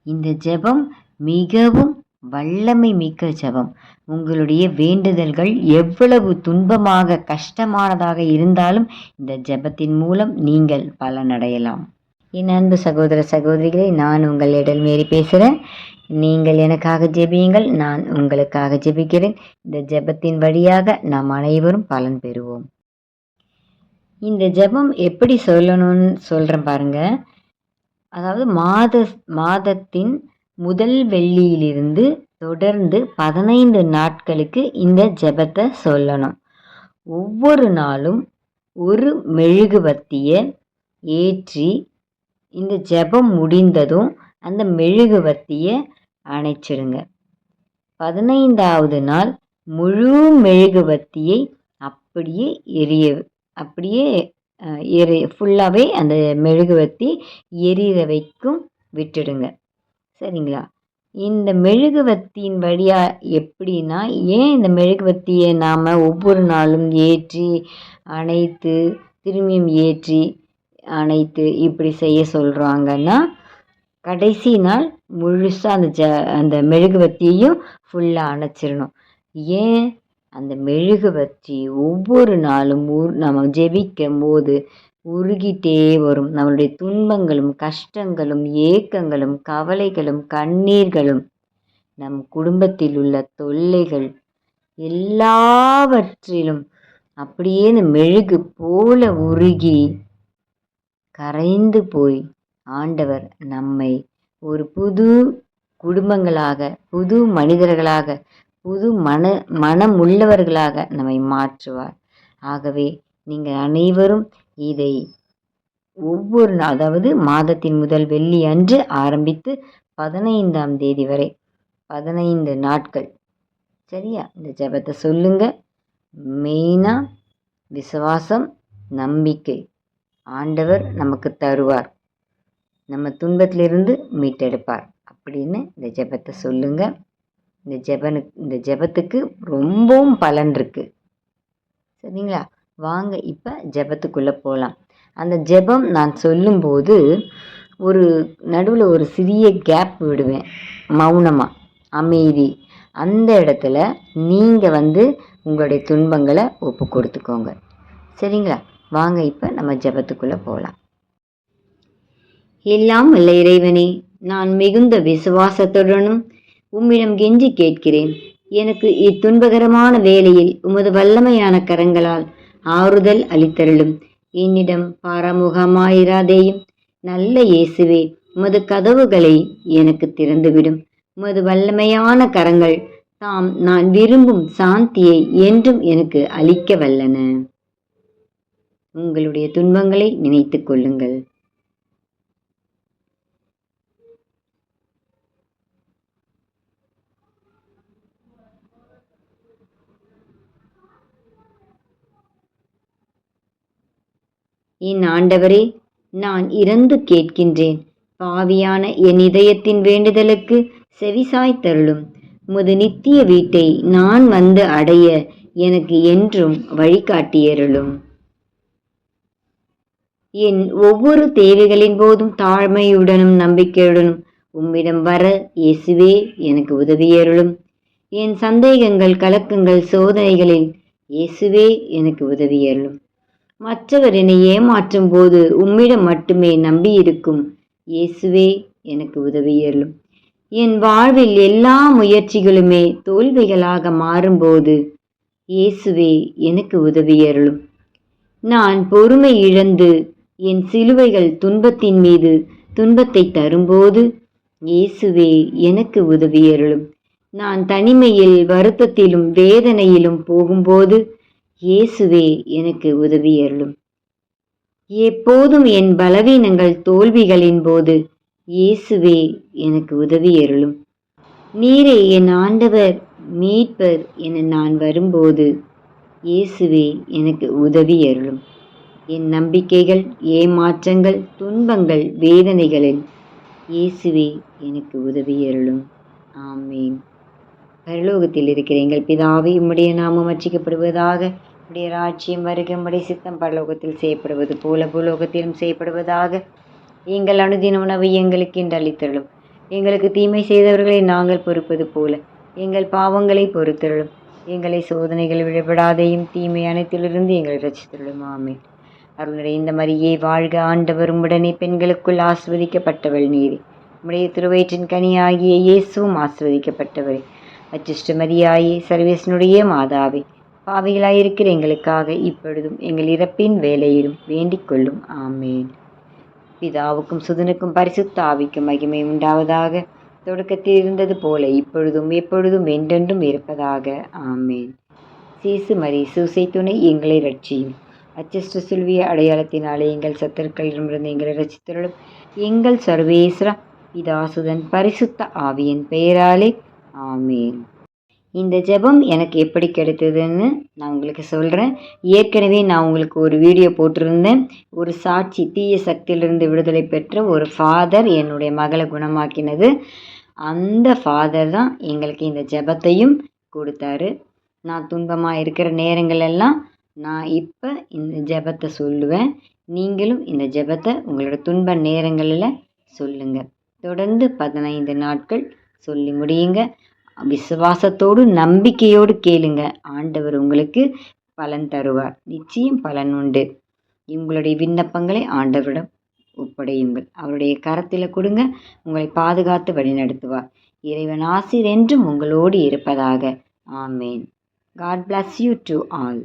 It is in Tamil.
இந்த ஜெபம் மிகவும் வல்லமை மிக்க ஜெபம். உங்களுடைய வேண்டுதல்கள் எவ்வளவு துன்பமாக கஷ்டமானதாக இருந்தாலும் இந்த ஜெபத்தின் மூலம் நீங்கள் பலனடையலாம். என் அன்பு சகோதர சகோதரிகளே, நான் உங்கள் எடல் மேரி பேசுகிறேன். நீங்கள் எனக்காக ஜெபியுங்கள், நான் உங்களுக்காக ஜெபிக்கிறேன். இந்த ஜெபத்தின் வழியாக நாம் அனைவரும் பலன் பெறுவோம். இந்த ஜெபம் எப்படி சொல்லணும்னு சொல்கிறேன் பாருங்க. அதாவது மாதத்தின் முதல் வெள்ளியிலிருந்து தொடர்ந்து 15 நாட்களுக்கு இந்த ஜெபத்தை சொல்லணும். ஒவ்வொரு நாளும் ஒரு மெழுகுவர்த்தியை ஏற்றி இந்த ஜெபம் முடிந்ததும் அந்த மெழுகுவர்த்தியை அணைச்சிடுங்க. 15வது நாள் முழு மெழுகுவர்த்தியை அப்படியே ஃபுல்லாகவே அந்த மெழுகுவர்த்தி எரியிற வைக்கும் விட்டுடுங்க. சரிங்களா? இந்த மெழுகுவர்த்தியின் வழியாக எப்படின்னா, ஏன் இந்த மெழுகுவர்த்தியை நாம் ஒவ்வொரு நாளும் ஏற்றி அணைத்து திரும்பியும் ஏற்றி அணைத்து இப்படி செய்ய சொல்கிறாங்கன்னா, கடைசி நாள் முழுசாக அந்த மெழுகுவர்த்தியையும் ஃபுல்லாக அணைச்சிடணும். ஏன்? அந்த மெழுகுவர்த்தி ஒவ்வொரு நாளும் நம்ம ஜெபிக்கும் போது உருகிட்டே வரும். நம்மளுடைய துன்பங்களும் கஷ்டங்களும் ஏக்கங்களும் கவலைகளும் கண்ணீர்களும் நம் குடும்பத்தில் உள்ள தொல்லைகள் எல்லாவற்றிலும் அப்படியே இந்த மெழுகு போல உருகி கரைந்து போய் ஆண்டவர் நம்மை ஒரு புது குடும்பங்களாக, புது மனிதர்களாக, புது மனமுள்ளவர்களாக நம்மை மாற்றுவார். ஆகவே நீங்கள் அனைவரும் இதை ஒவ்வொரு நாள், அதாவது மாதத்தின் முதல் வெள்ளி அன்று ஆரம்பித்து 15ஆம் தேதி வரை 15 நாட்கள், சரியா, இந்த ஜெபத்தை சொல்லுங்க. மெயினாக விசுவாசம், நம்பிக்கை ஆண்டவர் நமக்கு தருவார், நம்ம துன்பத்திலிருந்து மீட்டெடுப்பார் அப்படின்னு இந்த ஜெபத்தை சொல்லுங்க. இந்த ஜெபத்துக்கு ரொம்பவும் பலன் இருக்கு. சரிங்களா? வாங்க இப்போ ஜெபத்துக்குள்ளே போகலாம். அந்த ஜெபம் நான் சொல்லும்போது நடுவில் ஒரு சிறிய கேப் விடுவேன், மௌனமாக, அமைதி. அந்த இடத்துல நீங்கள் உங்களுடைய துன்பங்களை ஒப்பு கொடுத்துக்கோங்க. சரிங்களா? வாங்க இப்போ நம்ம ஜெபத்துக்குள்ளே போகலாம். எல்லாம் வல்ல இறைவனே, நான் மிகுந்த விசுவாசத்துடனும் உம்மிடம் கெஞ்சி கேட்கிறேன். எனக்கு இத்துன்பகரமான வேளையில் உமது வல்லமையான கரங்களால் ஆறுதல் அளித்தருளும். என்னிடம் பாராமுகமாயிராதேயும். நல்ல இயேசுவே, உமது கதவுகளை எனக்கு திறந்துவிடும். உமது வல்லமையான கரங்கள் தாம் நான் விரும்பும் சாந்தியை என்றும் எனக்கு அளிக்க வல்லன. உங்களுடைய துன்பங்களை நினைத்து கொள்ளுங்கள். என் ஆண்டவரே, நான் இறந்து கேட்கின்றேன். பாவியான என் இதயத்தின் வேண்டுதலுக்கு செவிசாய் தருளும். உமது நித்திய வீட்டை நான் அடைய எனக்கு என்றும் வழிகாட்டியருளும். என் ஒவ்வொரு தேவைகளின் போதும் தாழ்மையுடனும் நம்பிக்கையுடனும் உம்மிடம் வர இயேசுவே எனக்கு உதவியருளும். என் சந்தேகங்கள், கலக்கங்கள், சோதனைகளில் இயேசுவே எனக்கு உதவியருளும். மற்றவர் என்னை ஏமாற்றும் போது உம்மிடம் மட்டுமே நம்பியிருக்கும் இயேசுவே எனக்கு உதவியருளும். என் வாழ்வில் எல்லா முயற்சிகளுமே தோல்விகளாக மாறும்போது இயேசுவே எனக்கு உதவியருளும். நான் பொறுமை இழந்து என் சிலுவைகள் துன்பத்தின் மீது துன்பத்தை தரும்போது இயேசுவே எனக்கு உதவியருளும். நான் தனிமையில் வருத்தத்திலும் வேதனையிலும் போகும்போது இயேசுவே எனக்கு உதவியருளும். எப்போதும் என் பலவீனங்கள் தோல்விகளின் போது இயேசுவே எனக்கு உதவியருளும். நீரே என் ஆண்டவர் மீட்பர் என நான் வரும்போது இயேசுவே எனக்கு உதவியருளும். என் நம்பிக்கைகள், ஏமாற்றங்கள், துன்பங்கள், வேதனைகளில் இயேசுவே எனக்கு உதவியருளும். ஆமீன். பரலோகத்தில் இருக்கிற எங்கள் பிதாவே, உம்முடைய நாமம் அர்ச்சிக்கப்படுவதாக. உம்முடைய ராஜ்யம் வருக. உம்முடைய சித்தம் பரலோகத்தில் செய்யப்படுவது போல பூலோகத்திலும் செய்யப்படுவதாக. எங்கள் அனுதின உணவை எங்களுக்கு இன்று அளித்தருளும். எங்களுக்கு தீமை செய்தவர்களை நாங்கள் பொறுப்பது போல எங்கள் பாவங்களை பொறுத்தருளும். எங்களை சோதனைகள் விழப்படாதையும் தீமை அனைத்திலிருந்து எங்களை ரட்சித்தருளும். ஆமென். அருள் நிறைந்த மரியே வாழ்க, ஆண்டவர் உம்முடனே பெண்களுக்குள் ஆசிர்வதிக்கப்பட்டவள் நீரே. உம்முடைய திருவயிற்றின் கனியாகிய இயேசுவும் ஆசிர்வதிக்கப்பட்டவரே. அச்சிஷ்ட மரியாயே, சர்வேசனுடைய மாதாவே, பாவிகளாயிருக்கிற எங்களுக்காக இப்பொழுதும் எங்கள் இறப்பின் வேலையிலும் வேண்டிக் கொள்ளும். ஆமேன். பிதாவுக்கும் சுதனுக்கும் பரிசுத்த ஆவிக்கும் மகிமை உண்டாவதாக. தொடக்கத்தில் இருந்தது போல இப்பொழுதும் எப்பொழுதும் என்றென்றும் இருப்பதாக. ஆமேன். சேசு மரி சூசை துணை எங்களை ரட்சியும். அச்சஸ்ட சிலுவிய அடையாளத்தினாலே எங்கள் சத்துருக்களிடமிருந்து எங்களை ரட்சித்தருளும். எங்கள் சர்வேஸ்வர பிதாசுதன் பரிசுத்த ஆவியின் பெயராலே. ஆமேன். இந்த ஜெபம் எனக்கு எப்படி கிடைத்ததுன்னு நான் உங்களுக்கு சொல்கிறேன். ஏற்கனவே நான் உங்களுக்கு ஒரு வீடியோ போட்டிருந்தேன். ஒரு சாட்சி, தீய சக்தியிலிருந்து விடுதலை பெற்ற ஒரு ஃபாதர் என்னுடைய மகளை குணமாக்கினது. அந்த ஃபாதர் தான் எங்களுக்கு இந்த ஜெபத்தையும் கொடுத்தாரு. நான் துன்பமாக இருக்கிற நேரங்களெல்லாம் நான் இப்போ இந்த ஜெபத்தை சொல்லுவேன். நீங்களும் இந்த ஜெபத்தை உங்களோட துன்ப நேரங்களில் சொல்லுங்கள். தொடர்ந்து 15 நாட்கள் சொல்லி முடியுங்க. விசுவாசத்தோடு நம்பிக்கையோடு கேளுங்க. ஆண்டவர் உங்களுக்கு பலன் தருவார். நிச்சயம் பலன் உண்டு. உங்களுடைய விண்ணப்பங்களை ஆண்டவரிடம் ஒப்படையுங்கள். அவருடைய கரத்தில் கொடுங்க. உங்களை பாதுகாத்து வழிநடத்துவார். இறைவன் ஆசீர் என்றும் உங்களோடு இருப்பதாக. ஆமேன். God bless you to all.